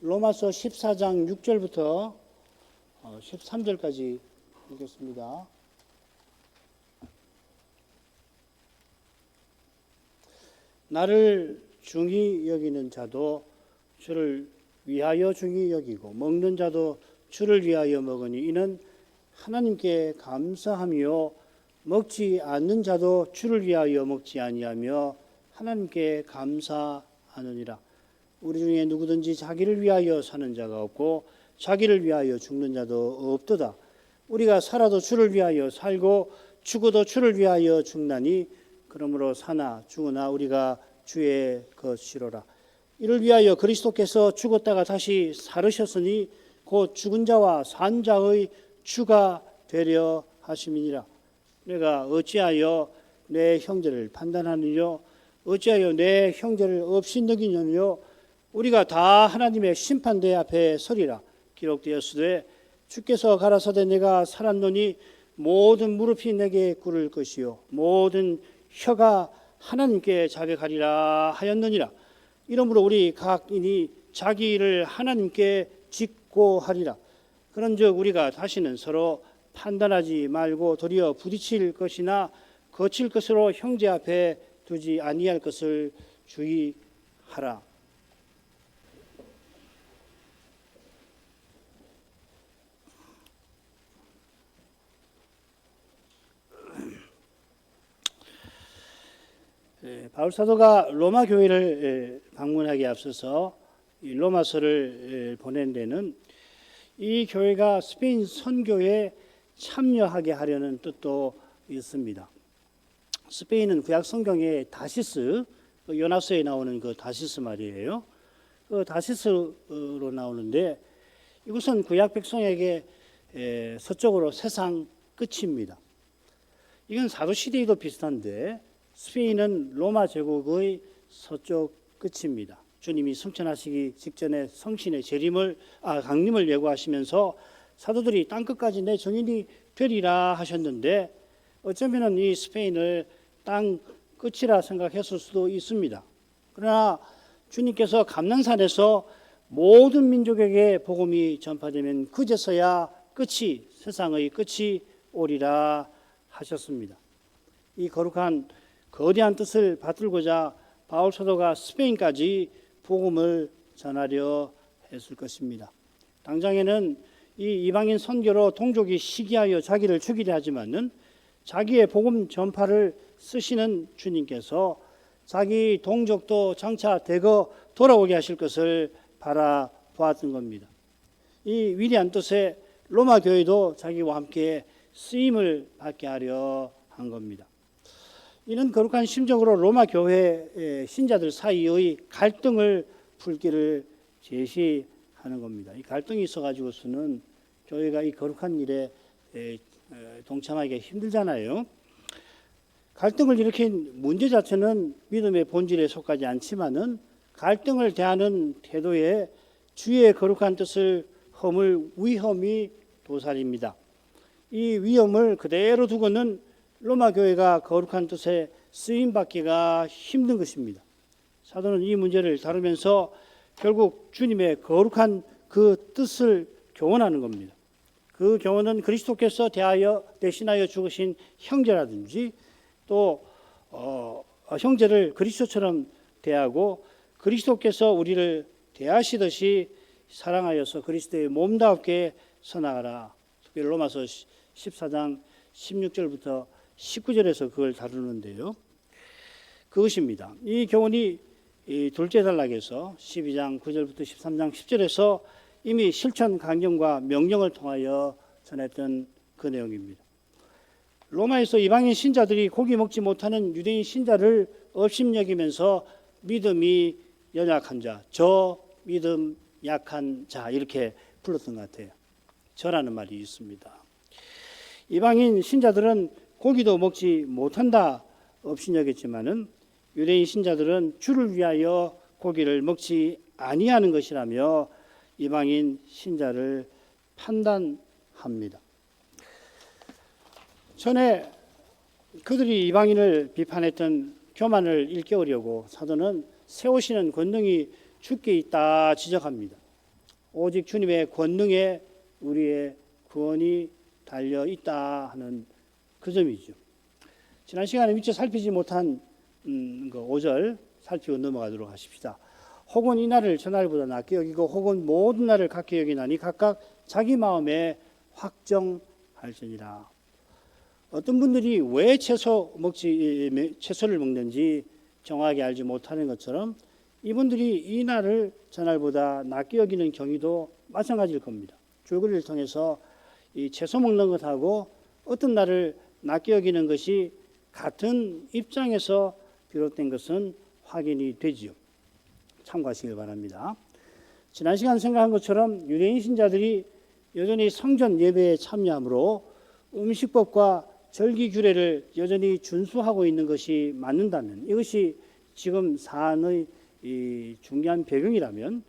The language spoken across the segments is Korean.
로마서 14장 6절부터 13절까지 읽겠습니다. 나를 중히 여기는 자도 주를 위하여 중히 여기고 먹는 자도 주를 위하여 먹으니 이는 하나님께 감사하며 먹지 않는 자도 주를 위하여 먹지 아니하며 하나님께 감사하느니라. 우리 중에 누구든지 자기를 위하여 사는 자가 없고 자기를 위하여 죽는 자도 없도다. 우리가 살아도 주를 위하여 살고 죽어도 주를 위하여 죽나니 그러므로 사나 죽으나 우리가 주의 것이로라. 이를 위하여 그리스도께서 죽었다가 다시 살으셨으니 곧 죽은 자와 산 자의 주가 되려 하심이니라. 내가 어찌하여 내 형제를 판단하느뇨? 어찌하여 내 형제를 업신여기느뇨? 우리가 다 하나님의 심판대 앞에 서리라. 기록되었으되 주께서 가라사대 내가 살았노니 모든 무릎이 내게 꿇을 것이요 모든 혀가 하나님께 자백하리라 하였느니라. 이러므로 우리 각인이 자기 일을 하나님께 직고하리라. 그런즉 우리가 다시는 서로 판단하지 말고 도리어 부딪힐 것이나 거칠 것으로 형제 앞에 두지 아니할 것을 주의하라. 바울 사도가 로마 교회를 방문하기에 앞서서 로마서를 보낸 데는 이 교회가 스페인 선교에 참여하게 하려는 뜻도 있습니다. 스페인은 구약 성경의 다시스, 요나서에 나오는 그 다시스 말이에요. 그 다시스로 나오는데 이곳은 구약 백성에게 서쪽으로 세상 끝입니다. 이건 사도 시대에도 비슷한데 스페인은 로마 제국의 서쪽 끝입니다. 주님이 승천하시기 직전에 성신의 강림을 예고하시면서 사도들이 땅끝까지 내 증인이 되리라 하셨는데 어쩌면 이 스페인을 땅 끝이라 생각했을 수도 있습니다. 그러나 주님께서 감난산에서 모든 민족에게 복음이 전파되면 그제서야 세상의 끝이 오리라 하셨습니다. 이 거룩한 거대한 뜻을 받들고자 바울 사도가 스페인까지 복음을 전하려 했을 것입니다. 당장에는 이 이방인 선교로 동족이 시기하여 자기를 죽이려 하지만은 자기의 복음 전파를 쓰시는 주님께서 자기 동족도 장차 대거 돌아오게 하실 것을 바라보았던 겁니다. 이 위대한 뜻에 로마 교회도 자기와 함께 쓰임을 받게 하려 한 겁니다. 이는 거룩한 심정으로 로마 교회 신자들 사이의 갈등을 풀기를 제시하는 겁니다. 이 갈등이 있어가지고서는 교회가 이 거룩한 일에 동참하기가 힘들잖아요. 갈등을 일으킨 문제 자체는 믿음의 본질에 속하지 않지만은 갈등을 대하는 태도에 주의 거룩한 뜻을 허물 위험이 도살입니다. 이 위험을 그대로 두고는 로마 교회가 거룩한 뜻에 쓰임받기가 힘든 것입니다. 사도는 이 문제를 다루면서 결국 주님의 거룩한 그 뜻을 교훈하는 겁니다. 그 교훈은 그리스도께서 대신하여 죽으신 형제라든지 또 형제를 그리스도처럼 대하고 그리스도께서 우리를 대하시듯이 사랑하여서 그리스도의 몸답게 서나가라. 특별히 로마서 14장 16절부터 19절에서 그걸 다루는데요. 그것입니다. 이 교훈이 둘째 단락에서 12장 9절부터 13장 10절에서 이미 실천 강령과 명령을 통하여 전했던 그 내용입니다. 로마에서 이방인 신자들이 고기 먹지 못하는 유대인 신자를 업심여기면서 믿음이 연약한 자, 저 믿음 약한 자 이렇게 불렀던 것 같아요. 저라는 말이 있습니다. 이방인 신자들은 고기도 먹지 못한다 업신여겼지만은 유대인 신자들은 주를 위하여 고기를 먹지 아니하는 것이라며 이방인 신자를 판단합니다. 전에 그들이 이방인을 비판했던 교만을 일깨우려고 사도는 세우시는 권능이 주께 있다 지적합니다. 오직 주님의 권능에 우리의 구원이 달려 있다 하는 그 점이죠. 지난 시간에 미처 살피지 못한 그 5절 살피고 넘어가도록 하십시다. 혹은 이 날을 저날보다 낫게 여기고 혹은 모든 날을 같게 여기나니 각각 자기 마음에 확정할지니라. 어떤 분들이 왜 채소를 먹는지 정확하게 알지 못하는 것처럼 이분들이 이 날을 저날보다 낫게 여기는 경위도 마찬가지일 겁니다. 줄거리를 통해서 이 채소 먹는 것하고 어떤 날을 낫게 여기는 것이 같은 입장에서 비롯된 것은 확인이 되지요. 참고하시길 바랍니다. 지난 시간 생각한 것처럼 유대인 신자들이 여전히 성전 예배에 참여함으로 음식법과 절기 규례를 여전히 준수하고 있는 것이 맞는다면, 이것이 지금 사안의 중요한 배경이라면,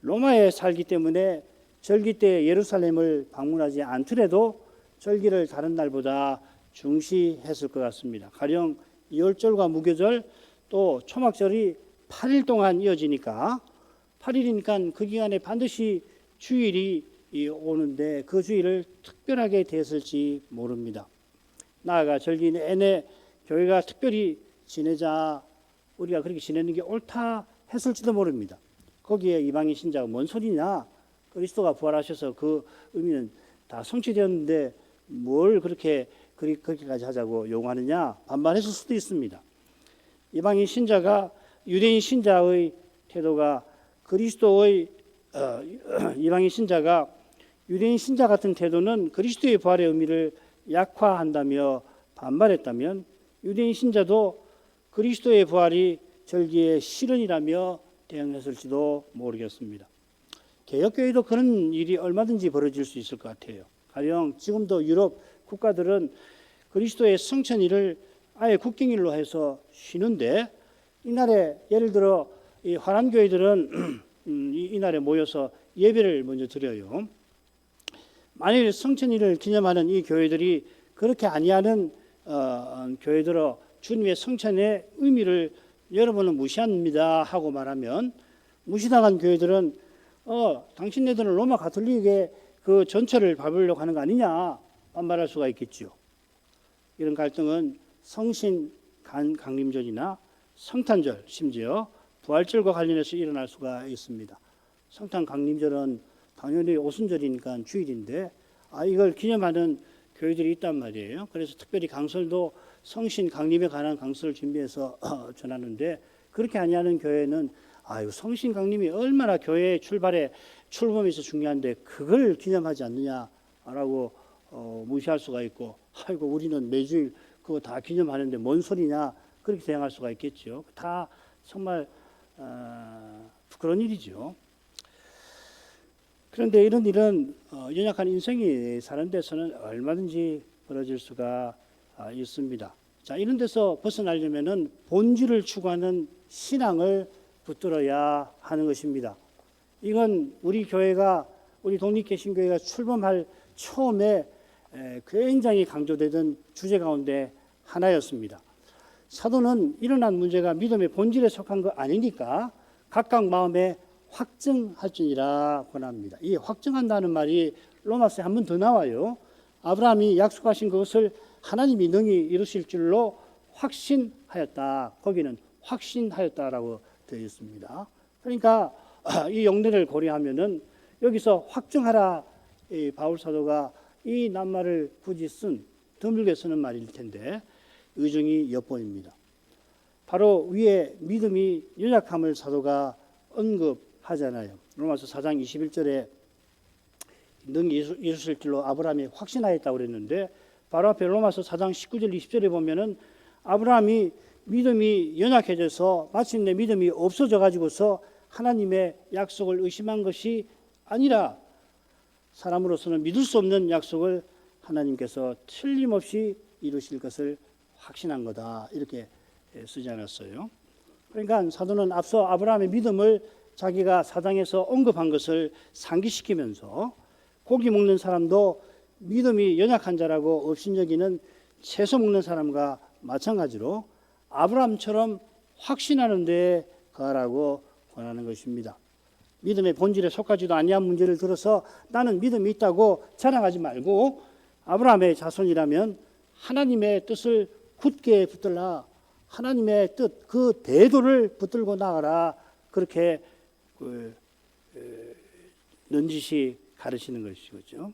로마에 살기 때문에 절기 때 예루살렘을 방문하지 않더라도 절기를 다른 날보다 중시했을 것 같습니다. 가령 열절과 무교절 또 초막절이 8일 동안 이어지니까 8일이니까 그 기간에 반드시 주일이 오는데 그 주일을 특별하게 대했을지 모릅니다. 나아가 절기 내내 교회가 특별히 지내자 우리가 그렇게 지내는 게 옳다 했을지도 모릅니다. 거기에 이방인 신자가 뭔 소리냐, 그리스도가 부활하셔서 그 의미는 다 성취되었는데 뭘 그렇게까지 하자고 요구하느냐 반발했을 수도 있습니다. 이방인 신자가 유대인 신자의 태도가 이방인 신자가 유대인 신자 같은 태도는 그리스도의 부활의 의미를 약화한다며 반발했다면, 유대인 신자도 그리스도의 부활이 절기의 실현이라며 대응했을지도 모르겠습니다. 개혁교회도 그런 일이 얼마든지 벌어질 수 있을 것 같아요. 가령 지금도 유럽 국가들은 그리스도의 성천일을 아예 국경일로 해서 쉬는데, 이날에 예를 들어 이 화람교회들은 이날에 모여서 예배를 먼저 드려요. 만일 성천일을 기념하는 이 교회들이 그렇게 아니하는 교회들어 주님의 성천의 의미를 여러분은 무시합니다 하고 말하면, 무시당한 교회들은 당신네들은 로마 가톨릭의 그 전철을 밟으려고 하는 거 아니냐 반발할 수가 있겠죠. 이런 갈등은 성신 강림절이나 성탄절, 심지어 부활절과 관련해서 일어날 수가 있습니다. 성탄 강림절은 당연히 오순절이니까 주일인데 이걸 기념하는 교회들이 있단 말이에요. 그래서 특별히 강설도 성신 강림에 관한 강설을 준비해서 전하는데, 그렇게 아니하는 교회는 성신 강림이 얼마나 교회의 출범에서 중요한데 그걸 기념하지 않느냐라고 무시할 수가 있고, 우리는 매주일 그거 다 기념하는데 뭔 소리냐 그렇게 대응할 수가 있겠죠. 다 정말 부끄러운 일이죠. 그런데 이런 일은 연약한 인생이 사는 데서는 얼마든지 벌어질 수가 있습니다. 자, 이런 데서 벗어나려면은 본질을 추구하는 신앙을 붙들어야 하는 것입니다. 이건 우리 독립개신교회가 출범할 처음에 굉장히 강조되던 주제 가운데 하나였습니다. 사도는 일어난 문제가 믿음의 본질에 속한 거 아니니까 각각 마음에 확증할지니라 권합니다. 이 확증한다는 말이 로마서에 한 번 더 나와요. 아브라함이 약속하신 것을 하나님이 능히 이루실 줄로 확신하였다. 거기는 확신하였다라고 되어 있습니다. 그러니까 이 용례를 고려하면은 여기서 확증하라, 바울 사도가 이 낱말을 굳이 드물게 쓰는 말일 텐데 의중이 엿보입니다. 바로 위에 믿음이 연약함을 사도가 언급하잖아요. 로마서 4장 21절에 능히 이루실 줄로 아브라함이 확신하였다고 그랬는데, 바로 앞에 로마서 4장 19절 20절에 보면은 아브라함이 믿음이 연약해져서 마침내 믿음이 없어져 가지고서 하나님의 약속을 의심한 것이 아니라 사람으로서는 믿을 수 없는 약속을 하나님께서 틀림없이 이루실 것을 확신한 거다, 이렇게 쓰지 않았어요. 그러니까 사도는 앞서 아브라함의 믿음을 자기가 4장에서 언급한 것을 상기시키면서 고기 먹는 사람도 믿음이 연약한 자라고 업신여기는 채소 먹는 사람과 마찬가지로 아브라함처럼 확신하는 데 가라고 권하는 것입니다. 믿음의 본질에 속하지도 아니한 문제를 들어서 나는 믿음이 있다고 자랑하지 말고 아브라함의 자손이라면 하나님의 뜻을 굳게 붙들라. 하나님의 뜻, 그 대도를 붙들고 나가라. 그렇게 넌지시 가르치는 것이죠.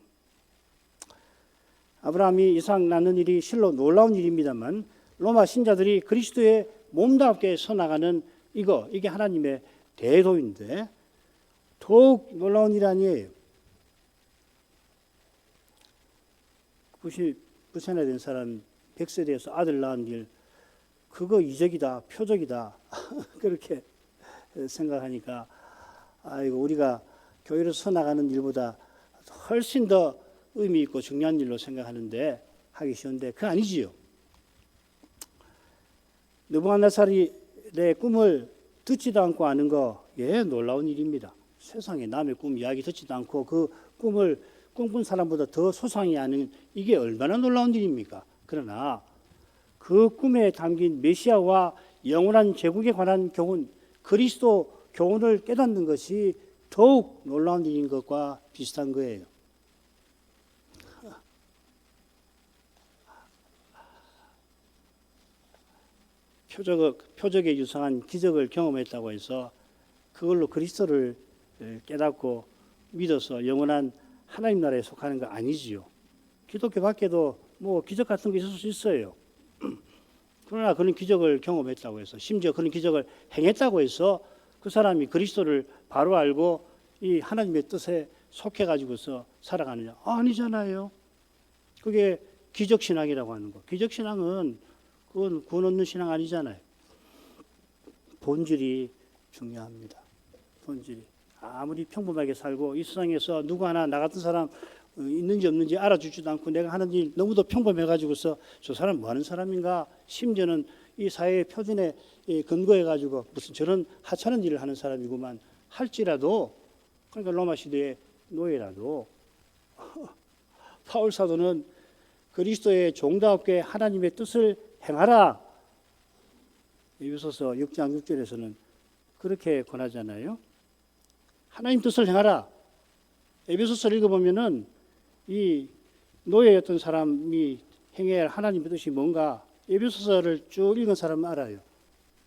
아브라함이 이삭 낳는 일이 실로 놀라운 일입니다만 로마 신자들이 그리스도의 몸답게 서나가는 이게 하나님의 대도인데 더욱 놀라운 일 아니에요. 부산에 된 사람 100세 돼서 아들 낳은 일, 그거 이적이다, 표적이다 그렇게 생각하니까 우리가 교회로 서나가는 일보다 훨씬 더 의미 있고 중요한 일로 생각하는데 하기 쉬운데 그거 아니지요. 느부갓네살의 꿈을 듣지도 않고 아는 거 놀라운 일입니다. 세상에 남의 꿈 이야기 듣지도 않고 그 꿈을 꿈꾼 사람보다 더 소상히 아는 이게 얼마나 놀라운 일입니까? 그러나 그 꿈에 담긴 메시아와 영원한 제국에 관한 교훈, 그리스도 교훈을 깨닫는 것이 더욱 놀라운 일인 것과 비슷한 거예요. 표적에 유사한 기적을 경험했다고 해서 그걸로 그리스도를 깨닫고 믿어서 영원한 하나님 나라에 속하는 거 아니지요. 기독교 밖에도 뭐 기적 같은 게 있을 수 있어요. 그러나 그런 기적을 경험했다고 해서 심지어 그런 기적을 행했다고 해서 그 사람이 그리스도를 바로 알고 이 하나님의 뜻에 속해 가지고서 살아가느냐? 아니잖아요. 그게 기적신앙이라고 하는 거. 기적신앙은 그건 구원 얻는 신앙 아니잖아요. 본질이 중요합니다. 본질이. 아무리 평범하게 살고 이 세상에서 누구 하나 나 같은 사람 있는지 없는지 알아주지도 않고 내가 하는 일 너무도 평범해가지고서 저 사람 뭐 하는 사람인가, 심지어는 이 사회의 표준에 근거해가지고 무슨 저런 하찮은 일을 하는 사람이구만 할지라도, 그러니까 로마 시대의 노예라도 바울 사도는 그리스도의 종답게 하나님의 뜻을 행하라. 에베소서 6장 6절에서는 그렇게 권하잖아요. 하나님 뜻을 행하라. 에베소서를 읽어보면은 이 노예였던 사람이 행해야 할 하나님의 뜻이 뭔가 에베소서를 쭉 읽은 사람은 알아요.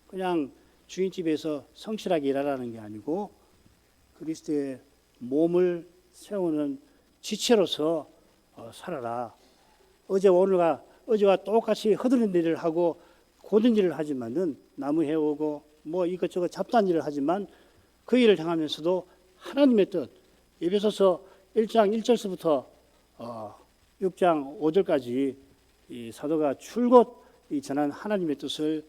그냥 주인집에서 성실하게 일하라는 게 아니고 그리스도의 몸을 세우는 지체로서 살아라. 어제와 똑같이 허드렛 일을 하고 고된 일을 하지만은 나무 해오고 뭐 이것저것 잡다한 일을 하지만 그 일을 행하면서도 하나님의 뜻, 에베소서 1장 1절서부터 6장 5절까지 이 사도가 줄곧 전한 하나님의 뜻을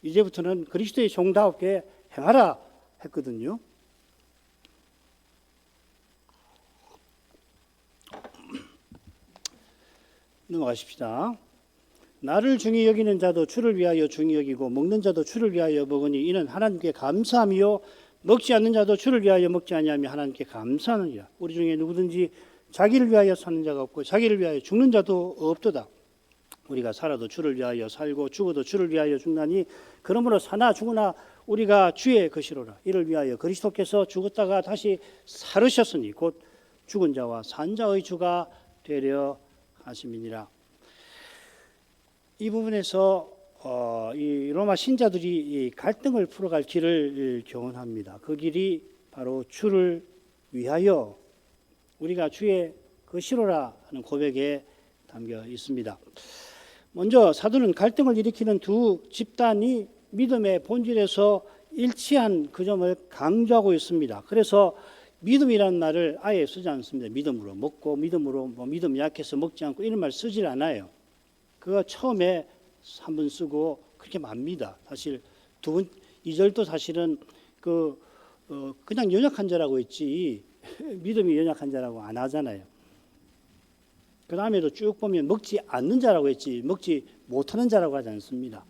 이제부터는 그리스도의 종답게 행하라 했거든요. 넘어가십시다. 나를 중히 여기는 자도 주를 위하여 중히 여기고 먹는 자도 주를 위하여 먹으니 이는 하나님께 감사함이요 먹지 않는 자도 주를 위하여 먹지 아니하며 하나님께 감사하느니라. 우리 중에 누구든지 자기를 위하여 사는 자가 없고 자기를 위하여 죽는 자도 없도다. 우리가 살아도 주를 위하여 살고 죽어도 주를 위하여 죽나니 그러므로 사나 죽으나 우리가 주의 것이로라. 이를 위하여 그리스도께서 죽었다가 다시 살으셨으니 곧 죽은 자와 산 자의 주가 되려 하심이니라. 이 부분에서 이 로마 신자들이 이 갈등을 풀어갈 길을 교훈합니다. 그 길이 바로 주를 위하여 우리가 주의 것이로라 하는 고백에 담겨 있습니다. 먼저 사도는 갈등을 일으키는 두 집단이 믿음의 본질에서 일치한 그 점을 강조하고 있습니다. 그래서 믿음이라는 말을 아예 쓰지 않습니다. 믿음으로 먹고 믿음으로 믿음 약해서 먹지 않고 이런 말 쓰질 않아요. 그거 처음에 한 번 쓰고 그렇게 맙니다. 사실 두 번 2절도 사실은 그냥 연약한 자라고 했지 믿음이 연약한 자라고 안 하잖아요. 그 다음에도 쭉 보면 먹지 않는 자라고 했지 먹지 못하는 자라고 하지 않습니다.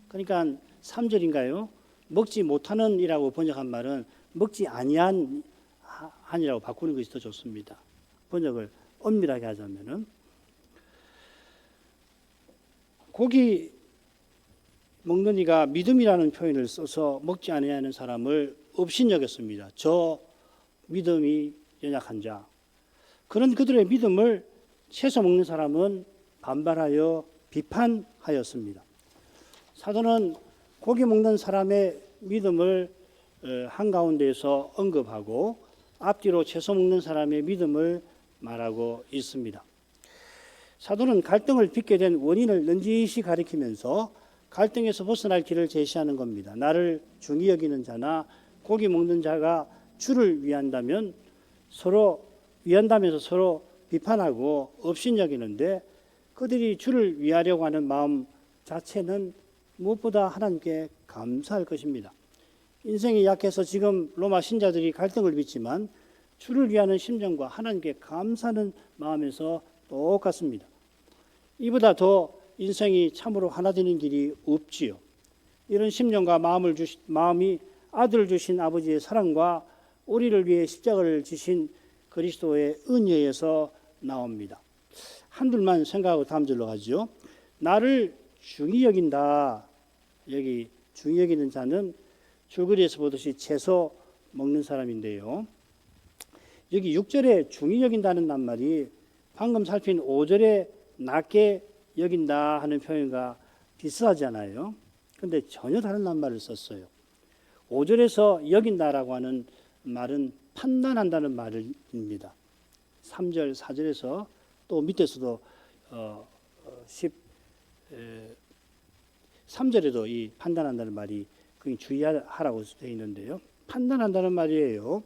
그러니까 3절인가요? 먹지 못하는 이라고 번역한 말은 먹지 아니한 한이라고 바꾸는 것이 더 좋습니다. 번역을 엄밀하게 하자면은 고기 먹는 이가 믿음이라는 표현을 써서 먹지 아니하는 사람을 업신여겼습니다. 저 믿음이 연약한 자. 그런 그들의 믿음을 채소 먹는 사람은 반발하여 비판하였습니다. 사도는 고기 먹는 사람의 믿음을 한가운데에서 언급하고 앞뒤로 채소 먹는 사람의 믿음을 말하고 있습니다. 사도는 갈등을 빚게 된 원인을 넌지시 가리키면서 갈등에서 벗어날 길을 제시하는 겁니다. 나를 중히 여기는 자나 고기 먹는 자가 주를 위한다면 위한다면서 서로 비판하고 업신여기는데 그들이 주를 위하려고 하는 마음 자체는 무엇보다 하나님께 감사할 것입니다. 인생이 약해서 지금 로마 신자들이 갈등을 빚지만 주를 위하는 심정과 하나님께 감사하는 마음에서 똑같습니다. 이보다 더 인생이 참으로 하나 되는 길이 없지요. 이런 심정과 마음이 아들을 주신 아버지의 사랑과 우리를 위해 십자가를 지신 그리스도의 은혜에서 나옵니다. 한둘만 생각하고 다음 절로 가죠. 나를 중히 여긴다. 여기 중히 여기는 자는 줄거리에서 보듯이 채소 먹는 사람인데요. 여기 6절에 중히 여긴다는 낱말이 방금 살핀 5절에 낮게 여긴다 하는 표현과 비슷하잖아요. 그런데 전혀 다른 낱말을 썼어요. 5절에서 여긴다라고 하는 말은 판단한다는 말입니다. 3절, 4절에서 또 밑에서도 3절에도 이 판단한다는 말이 주의하라고 되어 있는데요. 판단한다는 말이에요.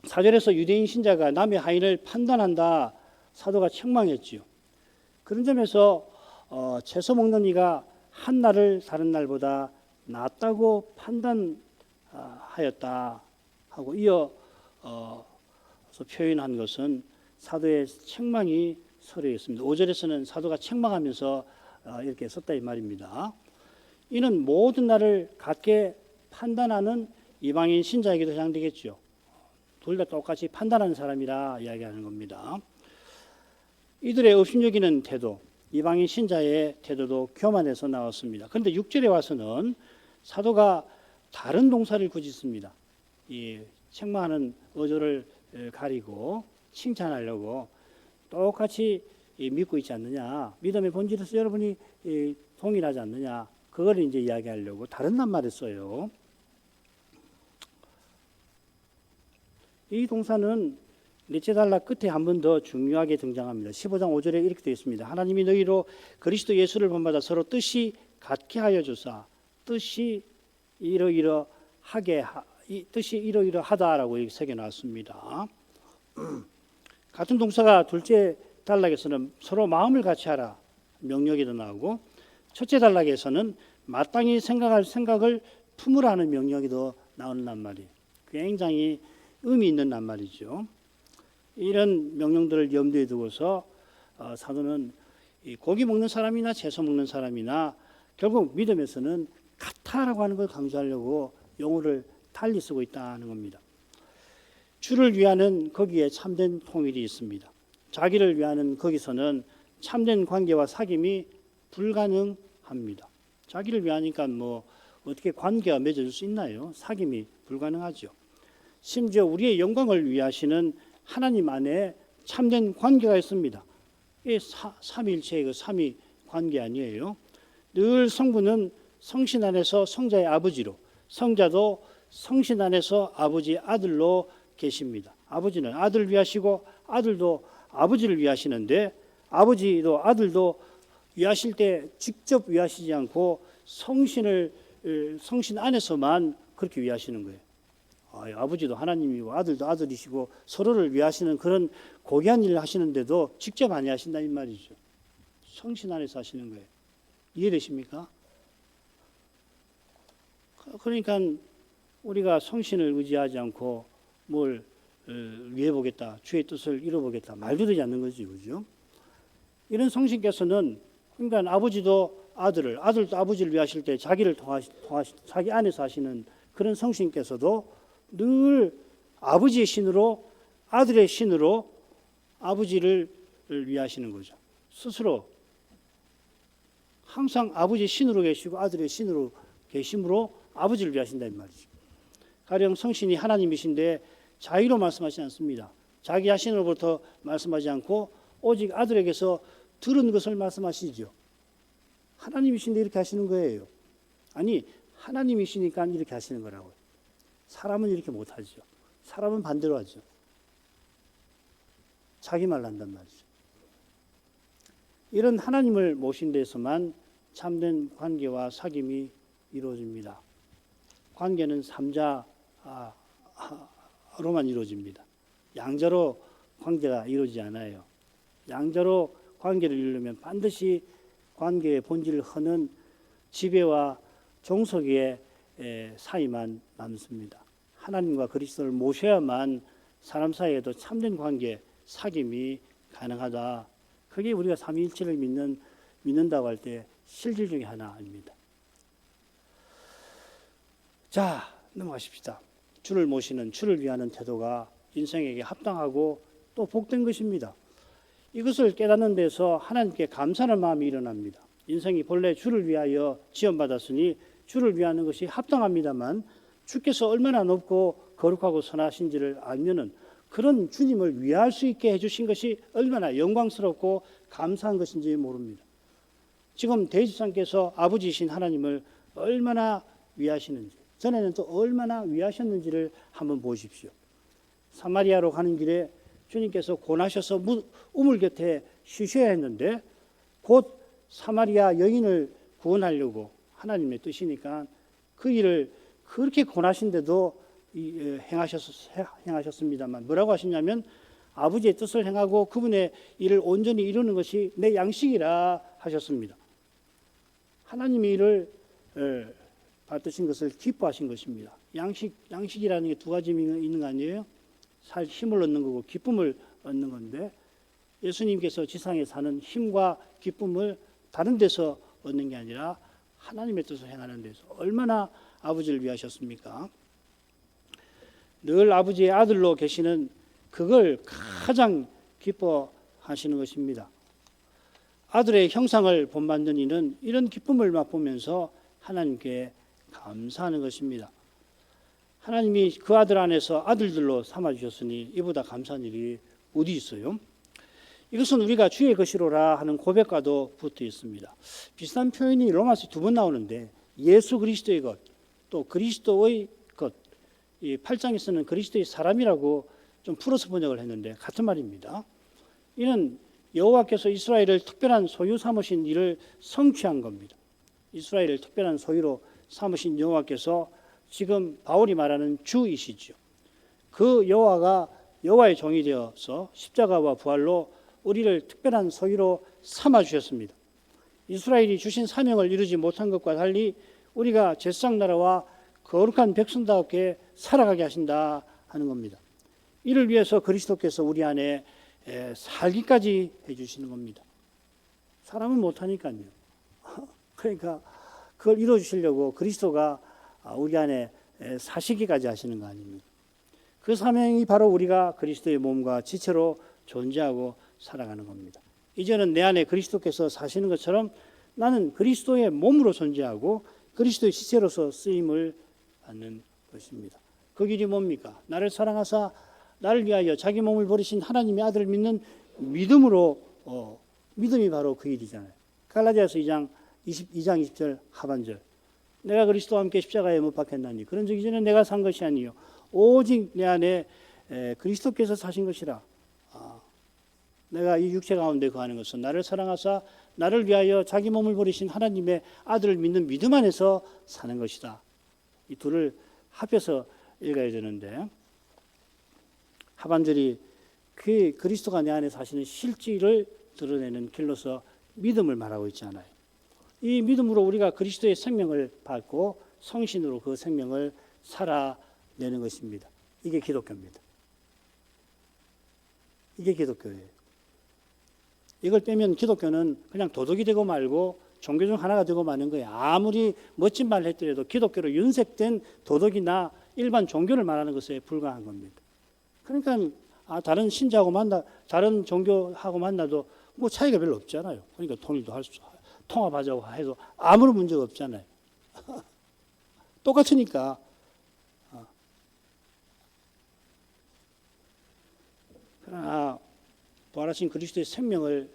4절에서 유대인 신자가 남의 하인을 판단한다 사도가 책망했지요. 그런 점에서 채소 먹는 이가 한 날을 다른 날보다 낫다고 판단하였다 하고 이어서 표현한 것은 사도의 책망이 서려 있습니다. 5절에서는 사도가 책망하면서 이렇게 썼다 이 말입니다. 이는 모든 날을 같게 판단하는 이방인 신자에게도 해당되겠죠. 둘 다 똑같이 판단하는 사람이라 이야기하는 겁니다. 이들의 업신여기는 태도, 이방인 신자의 태도도 교만해서 나왔습니다. 그런데 6절에 와서는 사도가 다른 동사를 굳이습니다. 이 책망하는 어조를 가리고 칭찬하려고 똑같이 믿고 있지 않느냐, 믿음의 본질에서 여러분이 동일하지 않느냐, 그걸 이제 이야기하려고 다른 낱말을 써요. 이 동사는 넷째 단락 끝에 한 번 더 중요하게 등장합니다. 15장 5절에 이렇게 되어 있습니다. 하나님이 너희로 그리스도 예수를 본받아 서로 뜻이 같게 하여 주사, 뜻이 이러이러하다라고 이렇게 새겨놨습니다. 같은 동사가 둘째 단락에서는 서로 마음을 같이 하라 명령이 더 나오고, 첫째 단락에서는 마땅히 생각할 생각을 품으라는 명령이 더 나오는 낱말이 굉장히 의미 있는 낱말이죠. 이런 명령들을 염두에 두고서 사도는 고기 먹는 사람이나 채소 먹는 사람이나 결국 믿음에서는 같다라고 하는 걸 강조하려고 용어를 달리 쓰고 있다는 겁니다. 주를 위하는 거기에 참된 통일이 있습니다. 자기를 위하는 거기서는 참된 관계와 사귐이 불가능합니다. 자기를 위하니까 뭐 어떻게 관계가 맺어질 수 있나요? 사귐이 불가능하죠. 심지어 우리의 영광을 위하시는 하나님 안에 참된 관계가 있습니다. 이 삼위일체의 그 삼위 관계 아니에요. 늘 성부는 성신 안에서 성자의 아버지로, 성자도 성신 안에서 아버지 아들로 계십니다. 아버지는 아들을 위하시고 아들도 아버지를 위하시는데, 아버지도 아들도 위하실 때 직접 위하시지 않고 성신 안에서만 그렇게 위하시는 거예요. 아버지도 하나님이고 아들도 아들이시고 서로를 위하시는 그런 고귀한 일을 하시는데도 직접 안 하신다 이 말이죠. 성신 안에서 하시는 거예요. 이해되십니까? 그러니까 우리가 성신을 의지하지 않고 뭘 위해 보겠다, 주의 뜻을 이뤄보겠다 말도 되지 않는 거지, 그죠? 이런 성신께서는 그러니까 아버지도 아들을, 아들도 아버지를 위하실 때 자기를 자기 안에서 하시는 그런 성신께서도 늘 아버지의 신으로, 아들의 신으로 아버지를 위하시는 거죠. 스스로 항상 아버지의 신으로 계시고 아들의 신으로 계심으로 아버지를 위하신다는 말이죠. 가령 성신이 하나님이신데 자기로 말씀하지 않습니다. 자기 자신으로부터 말씀하지 않고 오직 아들에게서 들은 것을 말씀하시죠. 하나님이신데 이렇게 하시는 거예요. 아니, 하나님이시니까 이렇게 하시는 거라고요. 사람은 이렇게 못하죠. 사람은 반대로 하죠. 자기 말로 한단 말이죠. 이런 하나님을 모신 데서만 참된 관계와 사귐이 이루어집니다. 관계는 삼자로만 이루어집니다. 양자로 관계가 이루어지지 않아요. 양자로 관계를 이루려면 반드시 관계의 본질을 허는 지배와 종속의 사이만 남습니다. 하나님과 그리스도를 모셔야만 사람 사이에도 참된 관계, 사귐이 가능하다. 그게 우리가 삼위일체를 믿는다고 할 때 실질 중에 하나입니다. 자, 넘어가십시다. 주를 모시는, 주를 위하는 태도가 인생에게 합당하고 또 복된 것입니다. 이것을 깨닫는 데서 하나님께 감사하는 마음이 일어납니다. 인생이 본래 주를 위하여 지원받았으니 주를 위하는 것이 합당합니다만 주께서 얼마나 높고 거룩하고 선하신지를 알면은 그런 주님을 위할 수 있게 해주신 것이 얼마나 영광스럽고 감사한 것인지 모릅니다. 지금 대지상께서 아버지이신 하나님을 얼마나 위하시는지, 전에는 또 얼마나 위하셨는지를 한번 보십시오. 사마리아로 가는 길에 주님께서 고나셔서 우물 곁에 쉬셔야 했는데 곧 사마리아 여인을 구원하려고 하나님의 뜻이니까 그 일을 그렇게 고나신데도 행하셨습니다만 뭐라고 하시냐면 아버지의 뜻을 행하고 그분의 일을 온전히 이루는 것이 내 양식이라 하셨습니다. 하나님의 일을 받으신 것을 기뻐하신 것입니다. 양식이라는 게 두 가지 의미가 있는 거 아니에요? 살 힘을 얻는 거고 기쁨을 얻는 건데 예수님께서 지상에 사는 힘과 기쁨을 다른 데서 얻는 게 아니라 하나님의 뜻을 행하는 데서 얼마나 아버지를 위하셨습니까? 늘 아버지의 아들로 계시는 그걸 가장 기뻐하시는 것입니다. 아들의 형상을 본받는 이는 이런 기쁨을 맛보면서 하나님께 감사하는 것입니다. 하나님이 그 아들 안에서 아들들로 삼아주셨으니 이보다 감사한 일이 어디 있어요? 이것은 우리가 주의 것이로라 하는 고백과도 붙어 있습니다. 비슷한 표현이 로마서 2번 나오는데 예수 그리스도의 것, 또 그리스도의 것, 이 8장에서는 그리스도의 사람이라고 좀 풀어서 번역을 했는데 같은 말입니다. 이는 여호와께서 이스라엘을 특별한 소유 삼으신 일을 성취한 겁니다. 이스라엘을 특별한 소유로 삼으신 여호와께서 지금 바울이 말하는 주이시죠. 그 여호와가 여호와의 종이 되어서 십자가와 부활로 우리를 특별한 소유로 삼아주셨습니다. 이스라엘이 주신 사명을 이루지 못한 것과 달리 우리가 제사장 나라와 거룩한 백성답게 살아가게 하신다 하는 겁니다. 이를 위해서 그리스도께서 우리 안에 살기까지 해주시는 겁니다. 사람은 못하니까요. 그러니까 그걸 이루어주시려고 그리스도가 우리 안에 사시기까지 하시는 거 아닙니까? 그 사명이 바로 우리가 그리스도의 몸과 지체로 존재하고 살아가는 겁니다. 이제는 내 안에 그리스도께서 사시는 것처럼 나는 그리스도의 몸으로 존재하고 그리스도의 지체로서 쓰임을 받는 것입니다. 그 길이 뭡니까? 나를 사랑하사 나를 위하여 자기 몸을 버리신 하나님의 아들을 믿는 믿음으로 믿음이 바로 그 일이잖아요. 갈라디아서 2장 20절 하반절 내가 그리스도와 함께 십자가에 못 박혔나니 그런 적 이전에 내가 산 것이 아니요 오직 내 안에 그리스도께서 사신 것이라. 내가 이 육체 가운데 거하는 것은 나를 사랑하사 나를 위하여 자기 몸을 버리신 하나님의 아들을 믿는 믿음 안에서 사는 것이다. 이 둘을 합해서 읽어야 되는데 하반절이 그 그리스도가 내 안에 사시는 실질을 드러내는 길로서 믿음을 말하고 있지 않아요. 이 믿음으로 우리가 그리스도의 생명을 받고 성신으로 그 생명을 살아내는 것입니다. 이게 기독교입니다. 이게 기독교예요. 이걸 빼면 기독교는 그냥 도덕이 되고 말고 종교 중 하나가 되고 마는 거예요. 아무리 멋진 말을 했더라도 기독교로 윤색된 도덕이나 일반 종교를 말하는 것에 불과한 겁니다. 그러니까 다른 신자하고 다른 종교하고 만나도 뭐 차이가 별로 없잖아요. 그러니까 통일도 통합하자고 해도 아무런 문제가 없잖아요. 똑같으니까. 부활하신 그리스도의 생명을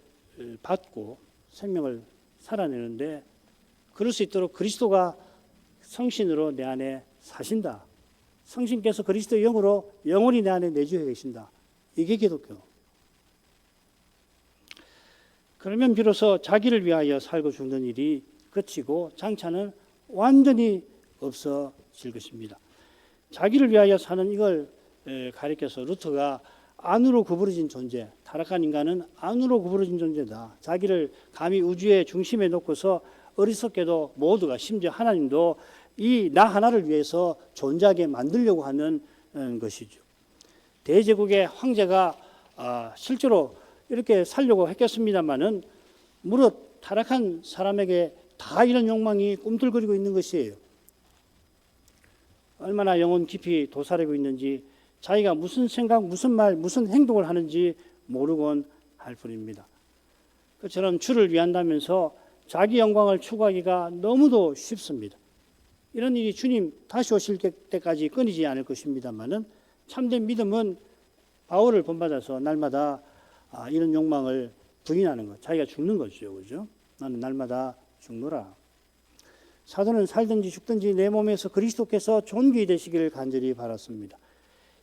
받고 생명을 살아내는데 그럴 수 있도록 그리스도가 성신으로 내 안에 사신다. 성신께서 그리스도의 영으로 영원히 내 안에 내주해 계신다. 이게 기독교. 그러면 비로소 자기를 위하여 살고 죽는 일이 그치고 장차는 완전히 없어질 것입니다. 자기를 위하여 사는 이걸 가리켜서 루터가 안으로 구부러진 존재, 타락한 인간은 안으로 구부러진 존재다. 자기를 감히 우주의 중심에 놓고서 어리석게도 모두가 심지어 하나님도 이 나 하나를 위해서 존재하게 만들려고 하는 것이죠. 대제국의 황제가 실제로 이렇게 살려고 했겠습니다마는 무릇 타락한 사람에게 다 이런 욕망이 꿈틀거리고 있는 것이에요. 얼마나 영혼 깊이 도사리고 있는지 자기가 무슨 생각, 무슨 말, 무슨 행동을 하는지 모르곤 할 뿐입니다. 그처럼 주를 위한다면서 자기 영광을 추구하기가 너무도 쉽습니다. 이런 일이 주님 다시 오실 때까지 끊이지 않을 것입니다만은 참된 믿음은 바울을 본받아서 날마다 이런 욕망을 부인하는 것, 자기가 죽는 거죠, 그죠? 나는 날마다 죽노라. 사도는 살든지 죽든지 내 몸에서 그리스도께서 존귀 되시기를 간절히 바랐습니다.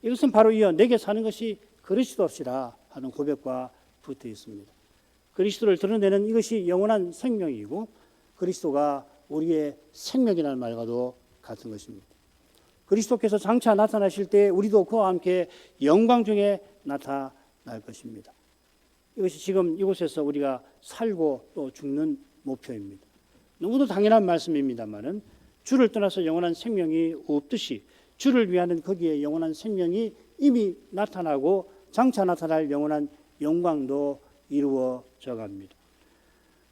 이것은 바로 이어 내게 사는 것이 그리스도시라 하는 고백과 붙어 있습니다. 그리스도를 드러내는 이것이 영원한 생명이고 그리스도가 우리의 생명이라는 말과도 같은 것입니다. 그리스도께서 장차 나타나실 때 우리도 그와 함께 영광 중에 나타날 것입니다. 이것이 지금 이곳에서 우리가 살고 또 죽는 목표입니다. 너무도 당연한 말씀입니다만은 주를 떠나서 영원한 생명이 없듯이 주를 위하는 거기에 영원한 생명이 이미 나타나고 장차 나타날 영원한 영광도 이루어져 갑니다.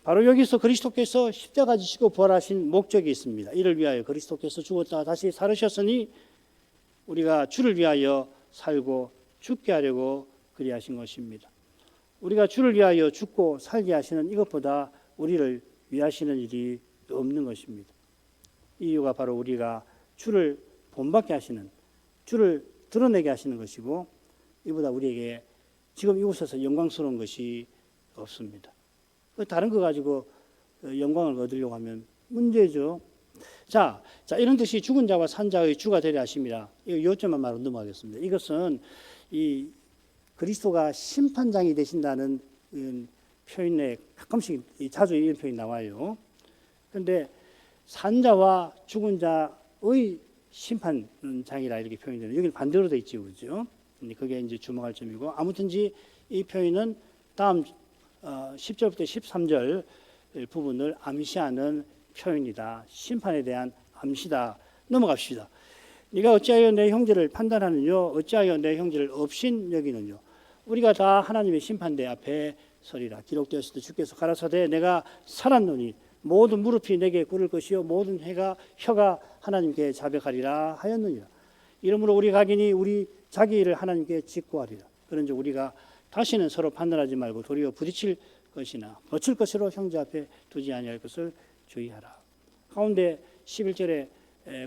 바로 여기서 그리스도께서 십자가 지시고 부활하신 목적이 있습니다. 이를 위하여 그리스도께서 죽었다가 다시 살으셨으니 우리가 주를 위하여 살고 죽게 하려고 그리하신 것입니다. 우리가 주를 위하여 죽고 살게 하시는 이것보다 우리를 위하시는 일이 없는 것입니다. 이 이유가 바로 우리가 주를 본받게 하시는, 주를 드러내게 하시는 것이고 이보다 우리에게 지금 이곳에서 영광스러운 것이 없습니다. 다른 거 가지고 영광을 얻으려고 하면 문제죠. 자, 이런 뜻이 죽은 자와 산 자의 주가 되려 하심이라. 이 요점만 말로 넘어가겠습니다. 이것은 이 그리스도가 심판장이 되신다는 표현에 가끔씩 자주 이런 표현이 나와요. 그런데 산 자와 죽은 자의 심판장이라 이렇게 표현되는, 여기는 반대로 돼 있죠, 그죠? 그게 이제 주목할 점이고, 아무튼지 이 표현은 다음 10절부터 13절 부분을 암시하는 표현이다. 심판에 대한 암시다. 넘어갑시다. 네가 어찌하여 내 형제를 판단하느뇨? 어찌하여 내 형제를 업신 여기느뇨? 우리가 다 하나님의 심판대 앞에 서리라. 기록되었을 때 주께서 가라사대 내가 살았노니 모든 무릎이 내게 꿇을 것이요 모든 혀가 하나님께 자백하리라 하였느니라. 이러므로 우리 각인이 우리 자기 일을 하나님께 직고하리라. 그런즉 우리가 다시는 서로 판단하지 말고 도리어 부딪힐 것이나 거칠 것으로 형제 앞에 두지 아니할 것을 주의하라. 가운데 11절에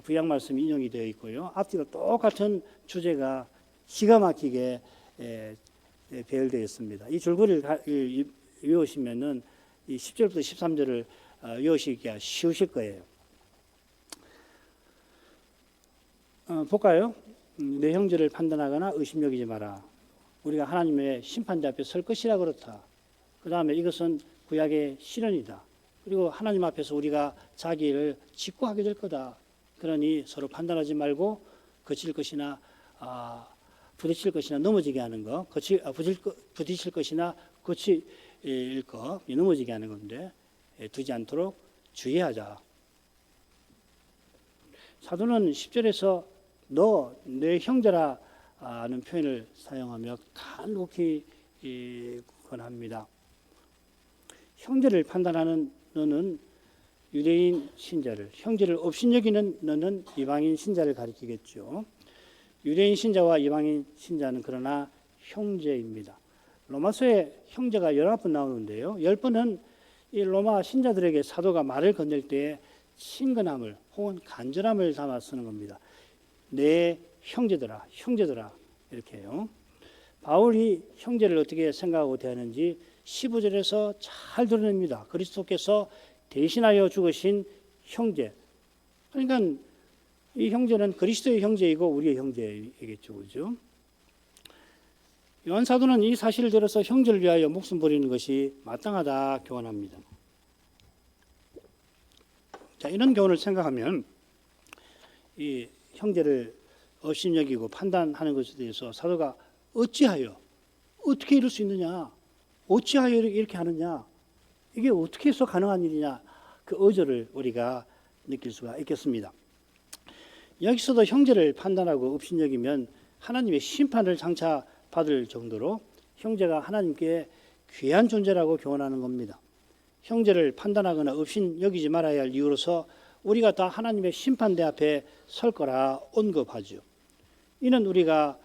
구약 말씀이 인용이 되어 있고요. 앞뒤로 똑같은 주제가 기가 막히게 배열되어 있습니다. 이 줄거리를 외우시면은 이 10절부터 13절을 외우시기가 쉬우실 거예요. 볼까요? 내 형제를 판단하거나 의심 여기지 마라. 우리가 하나님의 심판대 앞에 설 것이라 그렇다. 그 다음에 이것은 구약의 실현이다. 그리고 하나님 앞에서 우리가 자기 일을 직고하게 될 거다. 그러니 서로 판단하지 말고 거칠 것이나 부딪힐 것이나 넘어지게 하는 거, 부딪힐 것이나 거칠 거, 넘어지게 하는 건데 두지 않도록 주의하자. 사도는 10절에서 너 내 형제라 하는 표현을 사용하며 간곡히 권합니다. 형제를 판단하는 너는 유대인 신자를, 형제를 업신여기는 너는 이방인 신자를 가리키겠죠. 유대인 신자와 이방인 신자는 그러나 형제입니다. 로마서에 형제가 19번 나오는데요. 10번은 이 로마 신자들에게 사도가 말을 건넬 때 친근함을 혹은 간절함을 담아 쓰는 겁니다. 내 형제들아 이렇게 해요. 바울이 형제를 어떻게 생각하고 대하는지 15절에서 잘 드러냅니다. 그리스도께서 대신하여 죽으신 형제. 그러니까 이 형제는 그리스도의 형제이고 우리의 형제이겠죠. 그죠? 요한 사도는 이 사실을 들어서 형제를 위하여 목숨 버리는 것이 마땅하다 교훈합니다. 자, 이런 교훈을 생각하면 이 형제를 업신여기고 판단하는 것에 대해서 사도가 어찌하여 어떻게 이럴 수 있느냐, 어찌하여 이렇게 하느냐, 이게 어떻게 해서 가능한 일이냐, 그 어조를 우리가 느낄 수가 있겠습니다. 여기서도 형제를 판단하고 업신여기면 하나님의 심판을 장차 받을 정도로 형제가 하나님께 귀한 존재라고 교훈하는 겁니다. 형제를 판단하거나 업신여기지 말아야 할 이유로서 우리가 다 하나님의 심판대 앞에 설 거라 언급하죠. 이는 우리가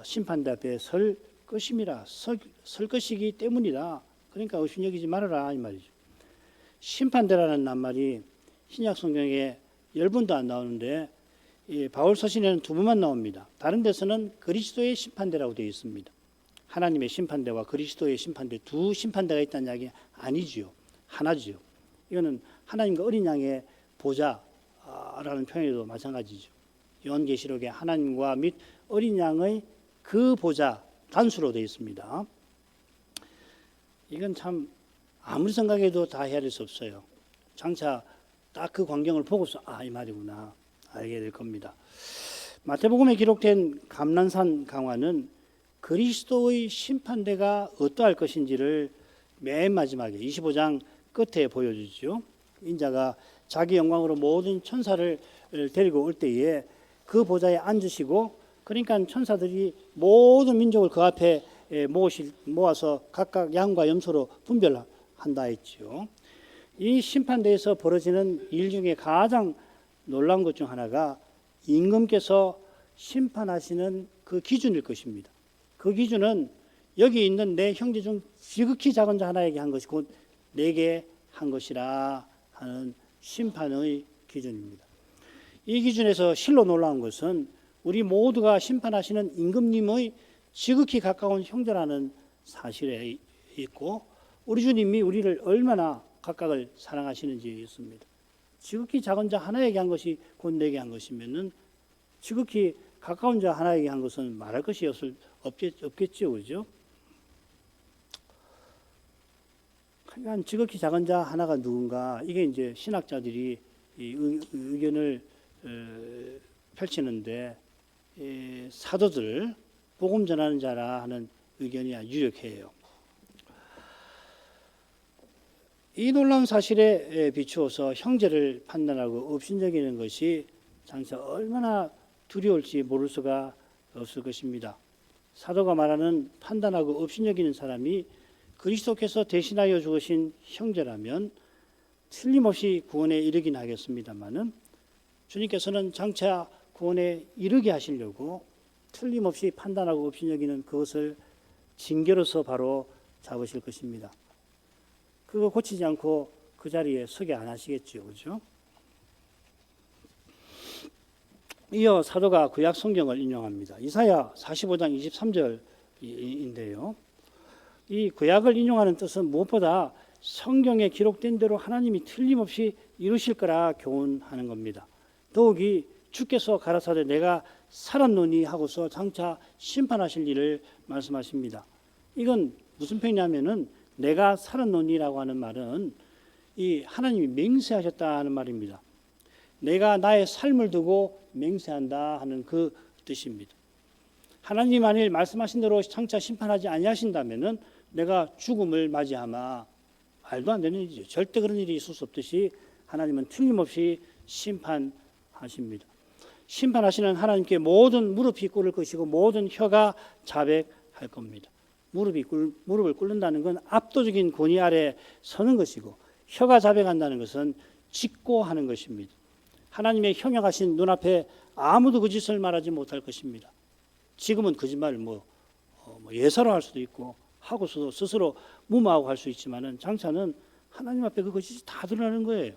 심판대 앞에 설 것임이라, 설 것이기 때문이다. 그러니까 업신여기지 말아라 이 말이죠. 심판대라는 낱말이 신약 성경에 10번도 안 나오는데 바울 서신에는 2번만 나옵니다. 다른 데서는 그리스도의 심판대라고 되어 있습니다. 하나님의 심판대와 그리스도의 심판대, 두 심판대가 있다는 이야기 아니지요. 하나지요. 이거는 하나님과 어린 양의 보좌라는 표현에도 마찬가지죠. 요한계시록에 하나님과 및 어린 양의 그 보좌 단수로 되어 있습니다. 이건 참 아무리 생각해도 다 헤아릴 수 없어요. 장차 딱 그 광경을 보고서 이 말이구나 알게 될 겁니다. 마태복음에 기록된 감난산 강화는 그리스도의 심판대가 어떠할 것인지를 맨 마지막에 25장 끝에 보여주죠. 인자가 자기 영광으로 모든 천사를 데리고 올 때에 그 보좌에 앉으시고, 그러니까 천사들이 모든 민족을 그 앞에 모아서 각각 양과 염소로 분별한다 했죠. 이 심판대에서 벌어지는 일 중에 가장 놀라운 것 중 하나가 임금께서 심판하시는 그 기준일 것입니다. 그 기준은 여기 있는 내 형제 중 지극히 작은 자 하나에게 한 것이 곧 내게 한 것이라 하는 심판의 기준입니다. 이 기준에서 실로 놀라운 것은 우리 모두가 심판하시는 임금님의 지극히 가까운 형제라는 사실에 있고, 우리 주님이 우리를 얼마나 각각을 사랑하시는지에 있습니다. 지극히 작은 자 하나에게 한 것이 곧 내게 한 것이면은 지극히 가까운 자 하나에게 한 것은 말할 것이 없겠죠, 그죠? 그러니까 지극히 작은 자 하나가 누군가, 이게 이제 신학자들이 이 의견을 펼치는데 사도들, 복음 전하는 자라 하는 의견이 유력해요. 이 놀라운 사실에 비추어서 형제를 판단하고 업신여기는 것이 장차 얼마나 두려울지 모를 수가 없을 것입니다. 사도가 말하는 판단하고 업신여기는 사람이 그리스도께서 대신하여 죽으신 형제라면 틀림없이 구원에 이르긴 하겠습니다마는 주님께서는 장차 구원에 이르게 하시려고 틀림없이 판단하고 업신여기는 그것을 징계로서 바로 잡으실 것입니다. 그거 고치지 않고 그 자리에 서게 안 하시겠죠, 그죠? 이어 사도가 구약 성경을 인용합니다. 이사야 45장 23절인데요. 이 구약을 인용하는 뜻은 무엇보다 성경에 기록된 대로 하나님이 틀림없이 이루실 거라 교훈하는 겁니다. 더욱이 주께서 가라사대 내가 살았노니 하고서 장차 심판하실 일을 말씀하십니다. 이건 무슨 표현이냐면은 내가 살았노니라고 하는 말은 이 하나님이 맹세하셨다 하는 말입니다. 내가 나의 삶을 두고 맹세한다 하는 그 뜻입니다. 하나님 만일 말씀하신 대로 장차 심판하지 아니하신다면은 내가 죽음을 맞이하마, 말도 안 되는 일이죠. 절대 그런 일이 있을 수 없듯이 하나님은 틀림없이 심판하십니다. 심판하시는 하나님께 모든 무릎이 꿇을 것이고 모든 혀가 자백할 겁니다. 무릎을 꿇는다는 건 압도적인 권위 아래 서는 것이고, 혀가 자백한다는 것은 직고하는 것입니다. 하나님의 형용하신 눈앞에 아무도 그 짓을 말하지 못할 것입니다. 지금은 거짓말을 예사로 할 수도 있고 하고서도 스스로 무마하고 할 수 있지만은 장차는 하나님 앞에 그 거짓이 다 드러나는 거예요.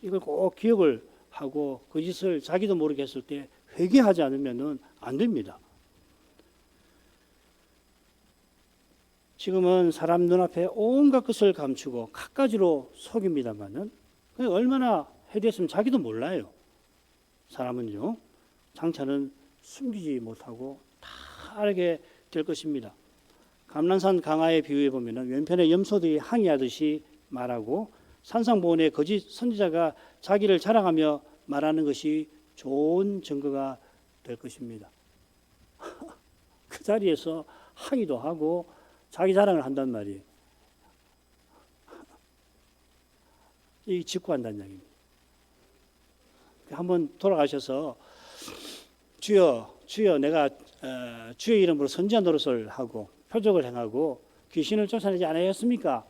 이걸 꼭 기억을 하고 그 짓을 자기도 모르게 했을 때 회개하지 않으면은 안 됩니다. 지금은 사람 눈앞에 온갖 것을 감추고 갖가지로 속입니다만은 얼마나 해됐으면 자기도 몰라요. 사람은요, 장차는 숨기지 못하고 다 알게 될 것입니다. 감람산 강화에 비유해 보면은 왼편에 염소들이 항의하듯이 말하고 산상보훈의 거짓 선지자가 자기를 자랑하며 말하는 것이 좋은 증거가 될 것입니다. 그 자리에서 항의도 하고 자기 자랑을 한단 말이에요. 이 직구한다는 이야기입니다. 한번 돌아가셔서 주여 내가 주의 이름으로 선지자 노릇을 하고 표적을 행하고 귀신을 쫓아내지 않았습니까?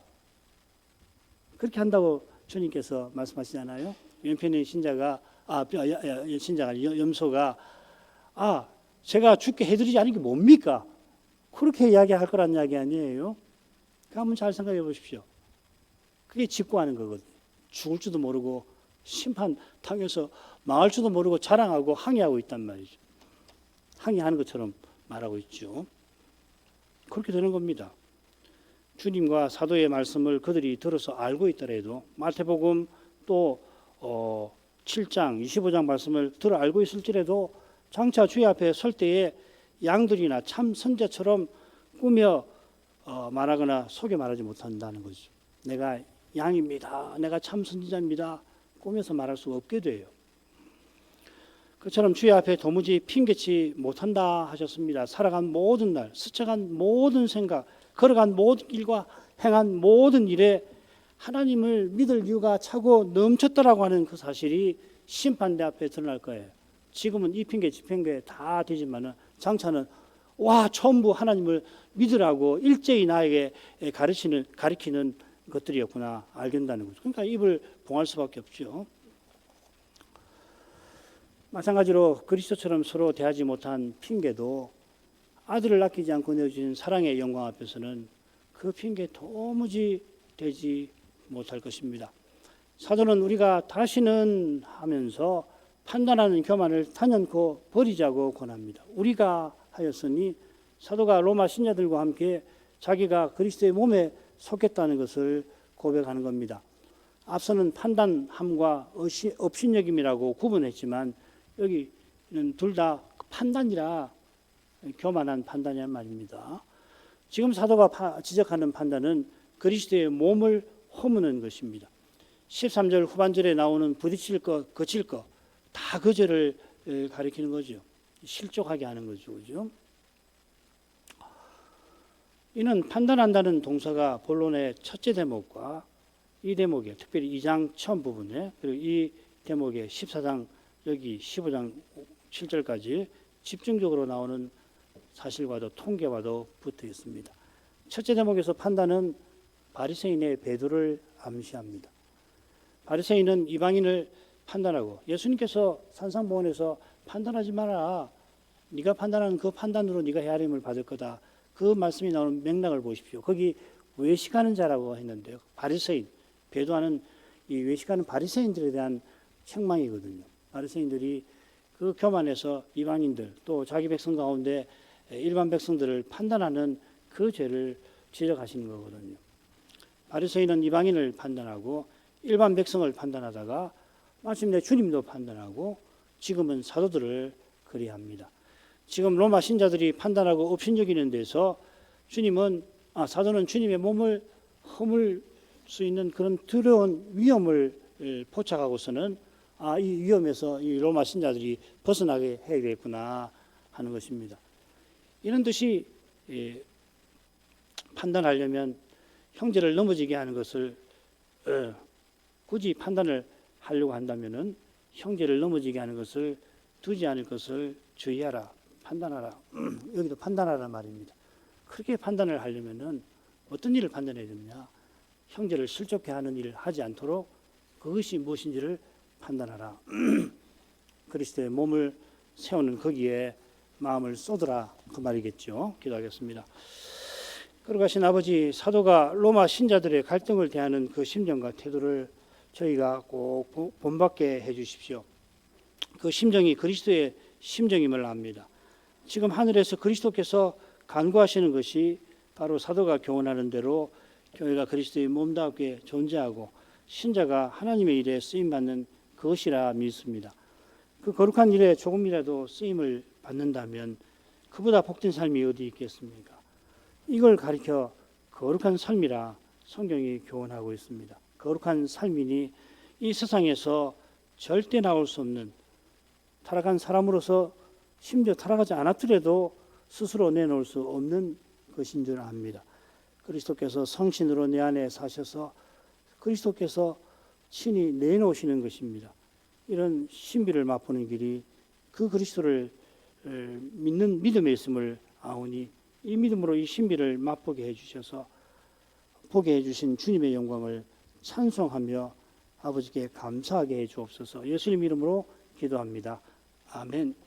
그렇게 한다고 주님께서 말씀하시잖아요. 왼편의 신자가 염소가 제가 죽게 해드리지 않은 게 뭡니까? 그렇게 이야기할 거란 이야기 아니에요. 한번 잘 생각해 보십시오. 그게 직구하는 거거든요. 죽을 줄도 모르고 심판 당해서 망할 줄도 모르고 자랑하고 항의하고 있단 말이죠. 항의하는 것처럼 말하고 있죠. 그렇게 되는 겁니다. 주님과 사도의 말씀을 그들이 들어서 알고 있더라도 마태복음 또 7장 25장 말씀을 들어 알고 있을지라도 장차 주의 앞에 설 때에 양들이나 참 선자처럼 꾸며 말하거나 속여 말하지 못한다는 거죠. 내가 양입니다. 내가 참 선지자입니다. 꾸며서 말할 수 없게 돼요. 그처럼 주의 앞에 도무지 핑계치 못한다 하셨습니다. 살아간 모든 날, 스쳐간 모든 생각, 걸어간 모든 길과 행한 모든 일에 하나님을 믿을 이유가 차고 넘쳤더라고 하는 그 사실이 심판대 앞에 드러날 거예요. 지금은 이 핑계 저 핑계 다 되지만은 장차는 전부 하나님을 믿으라고 일제히 나에게 가르치는 것들이었구나 알게 된다는 거죠. 그러니까 입을 봉할 수밖에 없죠. 마찬가지로 그리스도처럼 서로 대하지 못한 핑계도 아들을 아끼지 않고 내어주신 사랑의 영광 앞에서는 그 핑계 도무지 되지 못할 것입니다. 사도는 우리가 다시는 하면서 판단하는 교만을 단연코 버리자고 권합니다. 우리가 하였으니 사도가 로마 신자들과 함께 자기가 그리스도의 몸에 속했다는 것을 고백하는 겁니다. 앞서는 판단함과 업신여김이라고 구분했지만 여기는 둘 다 판단이라 교만한 판단이란 말입니다. 지금 사도가 지적하는 판단은 그리스도의 몸을 허무는 것입니다. 13절 후반절에 나오는 부딪힐 것, 거칠 것, 다 그 죄를 가리키는 거죠. 실족하게 하는 거죠. 그죠? 이는 판단한다는 동사가 본론의 첫째 대목과 이 대목에 특별히 2장 처음 부분에 그리고 이 대목의 14장 여기 15장 7절까지 집중적으로 나오는 사실과도 통계와도 붙어 있습니다. 첫째 대목에서 판단은 바리새인의 배도를 암시합니다. 바리새인은 이방인을 판단하고 예수님께서 산상보훈에서 판단하지 마라. 네가 판단하는 그 판단으로 네가 헤아림을 받을 거다. 그 말씀이 나오는 맥락을 보십시오. 거기 외식하는 자라고 했는데요. 바리새인, 배도하는 이 외식하는 바리새인들에 대한 책망이거든요. 바리새인들이 그 교만에서 이방인들 또 자기 백성 가운데 일반 백성들을 판단하는 그 죄를 지적하시는 거거든요. 바리새인은 이방인을 판단하고 일반 백성을 판단하다가 마침내 주님도 판단하고 지금은 사도들을 그리합니다. 지금 로마 신자들이 판단하고 업신여기는 데서 사도는 주님의 몸을 허물 수 있는 그런 두려운 위험을 포착하고서는 이 위험에서 이 로마 신자들이 벗어나게 해야겠구나 하는 것입니다. 이런 듯이 판단하려면 형제를 넘어지게 하는 것을 굳이 판단을 하려고 한다면은 형제를 넘어지게 하는 것을 두지 않을 것을 주의하라. 판단하라. 여기도 판단하라 말입니다. 그렇게 판단을 하려면은 어떤 일을 판단해야 되느냐? 형제를 실족해 하는 일을 하지 않도록 그것이 무엇인지를 판단하라. 그리스도의 몸을 세우는 거기에 마음을 쏟으라 그 말이겠죠. 기도하겠습니다. 걸어가신 아버지, 사도가 로마 신자들의 갈등을 대하는 그 심정과 태도를 저희가 꼭 본받게 해 주십시오. 그 심정이 그리스도의 심정임을 압니다. 지금 하늘에서 그리스도께서 간구하시는 것이 바로 사도가 교훈하는 대로 교회가 그리스도의 몸답게 존재하고 신자가 하나님의 일에 쓰임받는 그것이라 믿습니다. 그 거룩한 일에 조금이라도 쓰임을 받는다면 그보다 복된 삶이 어디 있겠습니까? 이걸 가리켜 거룩한 삶이라 성경이 교훈하고 있습니다. 거룩한 삶이니 이 세상에서 절대 나올 수 없는, 타락한 사람으로서 심지어 타락하지 않았더라도 스스로 내놓을 수 없는 것인 줄 압니다. 그리스도께서 성신으로 내 안에 사셔서 그리스도께서 친히 내놓으시는 것입니다. 이런 신비를 맛보는 길이 그 그리스도를 믿는 믿음에 있음을 아오니, 이 믿음으로 이 신비를 맛보게 해주셔서 보게 해주신 주님의 영광을 찬송하며 아버지께 감사하게 해 주옵소서. 예수님 이름으로 기도합니다. 아멘.